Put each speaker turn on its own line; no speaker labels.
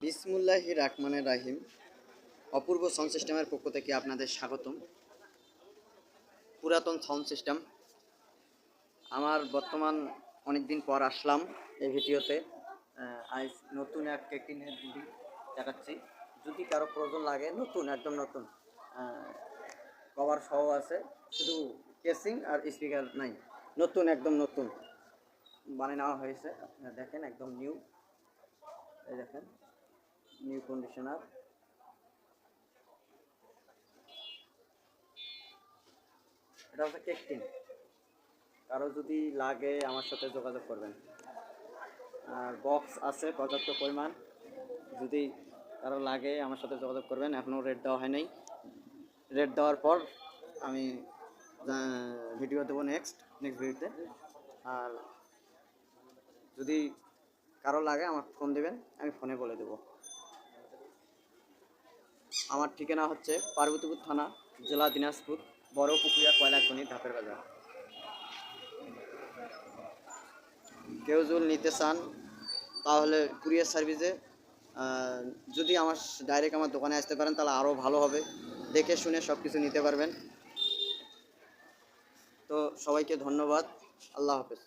বিসমুল্লাহির রহমানির রাহিম। অপূর্ব সাউন্ড সিস্টেমের পক্ষ থেকে আপনাদের স্বাগতম। পুরাতন সাউন্ড সিস্টেম আমার বর্তমান অনেক দিন পর আসলাম এই ভিডিওতে। আজ নতুন এক কেকিনের ভিডিও দেখাচ্ছি। যদি কারো প্রয়োজন লাগে, নতুন একদম নতুন কভার সহ আছে, শুধু কেসিং আর স্পিকার নাই, নতুন একদম নতুন বানিয়ে নেওয়া হয়েছে। আপনারা দেখেন একদম নিউ, এই দেখেন নিউ কন্ডিশনার। এটা হচ্ছে কেক টিন। কারো যদি লাগে আমার সাথে যোগাযোগ করবেন। আর বক্স আছে পর্যাপ্ত পরিমাণ, যদি কারো লাগে আমার সাথে যোগাযোগ করবেন। এখনও রেট দেওয়া হয় নাই, রেট দেওয়ার পর আমি ভিডিও দেবো নেক্সট ভিডিওতে। আর যদি কারো লাগে আমার ফোন দেবেন, আমি ফোনে বলে দেবো। আমার ঠিকানা হচ্ছে পার্বতীপুর থানা, জেলা দিনাজপুর, বড় পুকুরিয়া কয়লা খনি, ধাপের বাজার। কেউ যদি নিতে চান তাহলে কুরিয়ার সার্ভিসে, যদি আমার ডাইরেক্ট আমার দোকানে আসতে পারেন তাহলে আরও ভালো হবে, দেখে শুনে সব কিছু নিতে পারবেন। তো সবাইকে ধন্যবাদ, আল্লাহ হাফেজ।